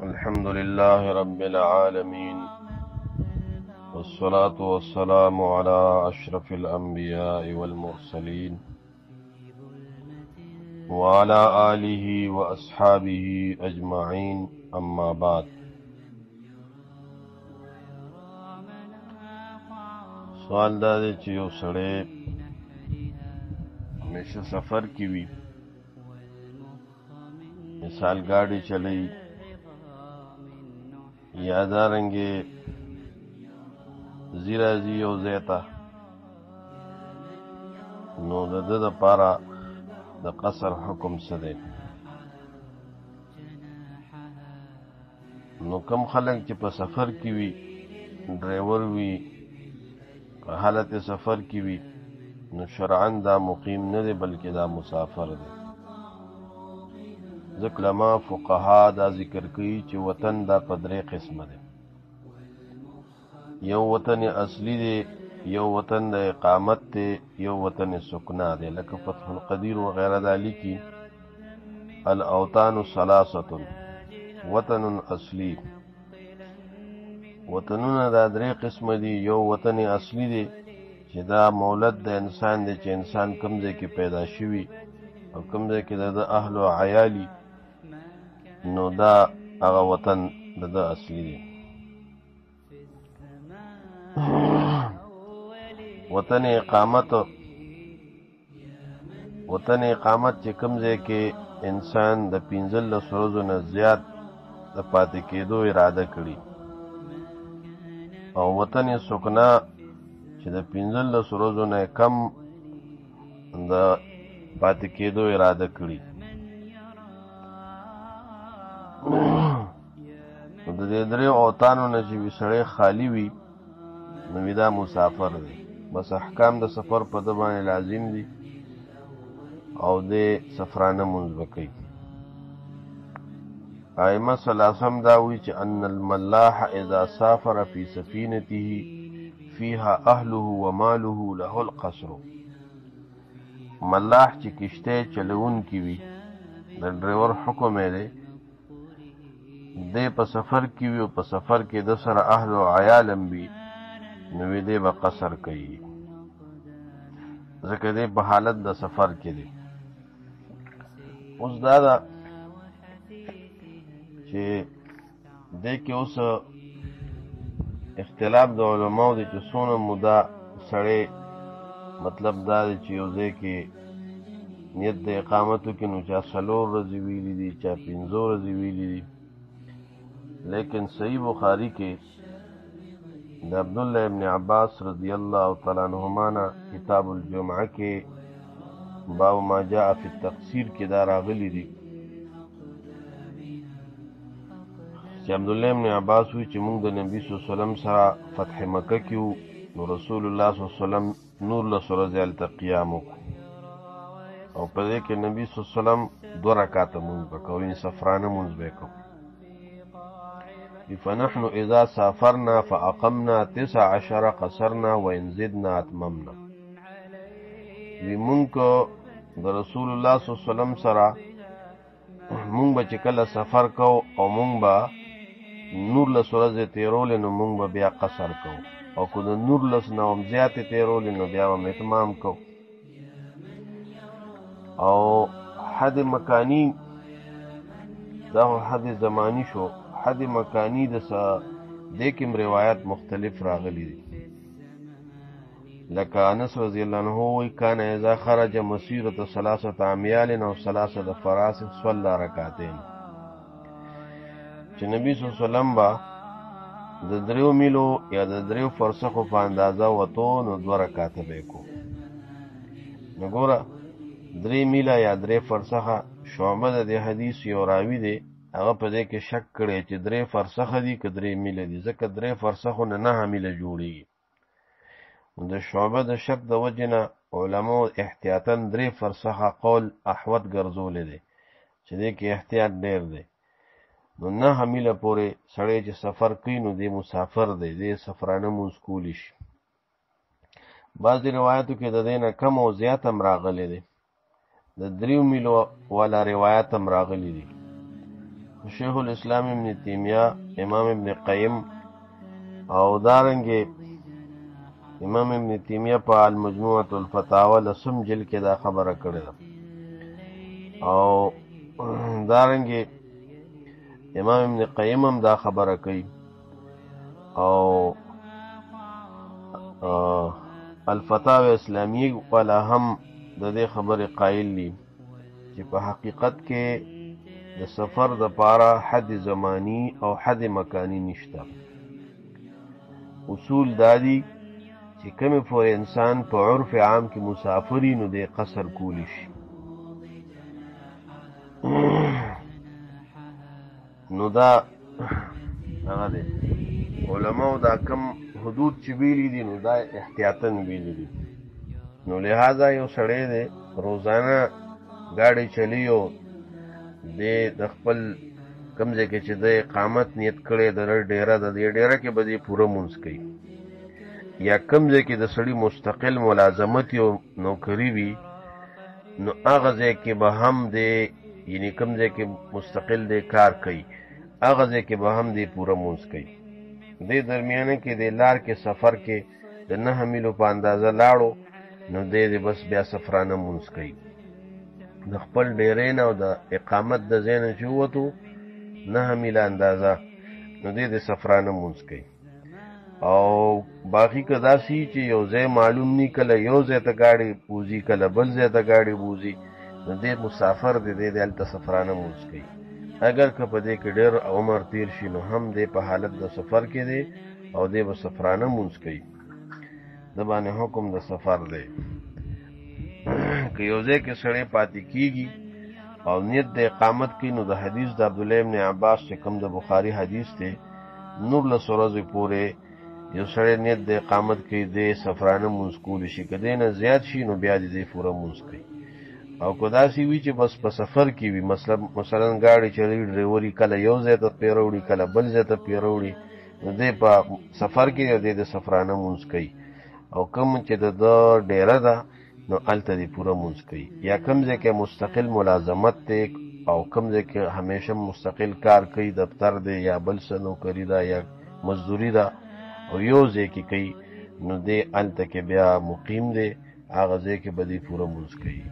الحمد لله رب العالمين والصلاة والسلام على أشرف الأنبياء والمرسلين وعلى آله وأصحابه أجمعين أما بعد. سوال دا دی چې یو سړی همیشه سفر کې وي، مثال ګاډي چلوي یا دارنګې ځي راځي یو ځای ته، نو د ده دپاره د قصر حکم څه دی؟ نو کم خلک چې په سفر کې وي، ډرایور وي، په حالت سفر کې وي، نو شرعاً دا مقیم نه دی بلکې دا مسافر دی. ځکه علما فقها دا ذکر کوي چې وطن دا په درې قسمه دی. یو وطن اصلي دی، یو وطن د اقامت دی، یو وطن سکنا دی. لکه فتح القدیر وغیرہ دا لیکي الاوطان ثلاثه وطن اصلی. وطنونه دا درې قسمه دي. یو وطن اصلي دی چې دا مولد د انسان دی، چې انسان کوم ځای کې پیدا شوي او کوم ځای کې د اهل او عیالي، نو دا هغه وطن د اصلي دی. وطن اقامت چې کوم ځای کې انسان د 15 ورځو نه زیات د پاتې کېدو اراده کړي، او وطن سکنا چې د 15 ورځو نه کم د پاتې کېدو اراده کړي. د دې درې اوطانو نه چې سړی خالی وي، نو دا مسافر دی. بس احکام د سفر په ده باندې لازم دي او د سفرانه مونځ به کوي. ائمه ثلاثم دا وایي چې ان الملاح اذا سافر في سفينته فيها اهله وماله له القصر. ملاح چې کشته چلون کی وي، د ډرایور حکم دی دی په سفر کې وي او په سفر کې د سره اهل او عیالم وي، نو دی به قصر کوي، ځکه دی په حالت د سفر کې دی. اوس دا ده چې دی کې اوس اختلاف د علماو دی چې څونه موده سړی، مطلب دا دی چې یو ځای کې نیت د اقامتو کې، نو چا 4 ورځې ویلي دي، چا 5 ورځې ویلي دي. لیکن صحیح بخاری کې د عبداللہ ابن عباس رضی اللہ تعالی عنہما نه کتاب الجمعه کې باب ما جاء فی التقصیر کې دا راغلی دي چې عبداللہ ابن عباس وی چې موږ د نبی صلی الله علیه وسلم سره فتح مکه کې وو، نو رسول الله صلی الله علیه وسلم نور له سره ځل قیام وکړو، او په دې کې نبی صلی الله علیه وسلم 2 رکعاته مونږ وکړو، یعنې سفرانه مونږ وکړو. فنحن اذا سافرنا فاقمنا 19 قصرنا وان زدنا اتممنا. وی مونږ د رسول الله صلی الله علیه وسلم سره مونږ به چې کله سفر کو او مونږ به نور له سورځ تیرول، نو مونږ به بیا قصر کو، او کو د نور لس نه هم زیات تیرول، نو بیا به اتمام کو. او حد مکانی دا حد زمانی شو، حد مکانی د دیکم روایت مختلف راغلی دي. لکه انس رضی اللہ عنہ وی کان اذا خرج مسیرة 3 امیال او 3 فراس صلی رکعتین، چې نبی صلی الله علیه وسلم با د 3 میلو یا د 3 فرسخو په اندازه وته، نو 2 رکعاته به کو. نو ګوره 3 میله یا 3 فرسخه. شعبه د دې حدیث یو راوی دی، هغه په دې کې شک کړی چې 3 فرسخه دي که 3 میله دي، ځکه 3 فرسخو نه 9 میله جوړېږي. نو د شعبه د شک د وجې نه علماو احتیاطاً 3 فرسخه قول احوط ګرځولی دی، چې دې کې احتیاط ډېر دی. نو 9 میله پورې سړی چې سفر کوي، نو دی مسافر دی، دی سفرانه مونځ کولی شي. بعضې روایتو کې د دې نه کم او زیات هم راغلی دی، د 3 میلو والا روایت هم راغلی دي. شیخ الاسلام ابن تیمیہ، امام ابن قیم او دارنګې امام ابن تیمیہ په المجموعة الفتاوی لسم جلد کې دا خبره کړې ده، او دارنګې امام ابن قیم هم دا خبره کوي، او الفتاوی اسلامی والا هم د دې خبرې قائل دي چې په حقیقت کې د سفر د پاره حد زمانی او حد مکانی نشته. اصول دادی چې کومې پورې انسان په عرف عام کې مسافری نو د قصر کولی شي. نو دا هغه دی علماء دا کم حدود چې ویلي دي نو دا احتیاطاً ویلي دي. نو لہذا یو سړی دی روزانه گاڑی چلی او د خپل کوم ځای کې چې د اقامت نیت کړی د ډیره د دې ډیره کې به دې پوره مونځ کوي، یا کوم ځای کې د سړي مستقل ملازمت یو نوکري وي نو هغه ځای کې به هم د یعنی کوم ځای کې مستقل د کار کوي هغه ځای کې به هم د پوره مونځ کوي. دې درمیانه کې د لار کې سفر کې د 9 میلو په اندازه لاړو نو دې بس بیا سفرانه مونځ کوي. د خپل ډیرې نه او د اقامت د ځای نه چې ووتو 9 میله اندازه نو دې د سفرانه مونځ کوي. او باقي که داسې چې یو ځای معلوم نی، کله یو ځای ته ګاډي بوځي کله بل ځای ته ګاډي بوځي نو دې مسافر دی دې هلته سفرانه مونځ کوي. اگر که په دې کې ډېر عمر تیر شي نو هم دې په حالت د سفر کې دی او دې به سفرانه مونځ کوي. د باندې حکم د سفر دی. که یو ځای کې سړی پاتې کیږي او نیت د اقامت کوي نو د حدیث د عبدالله ابن عباس چې کوم د بخاری حدیث دی 19 ورځې پورې یو سړی نیت د اقامت کوي د سفرانه مونځ کولی شي. که دې نه زیات شي نو بیا دې پوره مونځ کوي. او که داسې وي چې بس په سفر کې وي، مثلا ګاډي چلوي ډریوري کله یو ځای ته پیروړي کله بل ځای ته پیروړي نو دې په سفر کې دې د سفرانه مونځ کوي. او کوم چې د ډیره ده نو هلته دې پوره مونځ کوي. یا کوم ځای کې مستقل ملازمت دی او کوم ځای کې همیشه مستقل کار کوي، دفتر دی یا بل څه نوکري ده یا مزدوري ده او یو ځای کې کوي نو دې هلته کې بیا مقیم دی، هغه ځای کې به دې پوره مونځ کوي.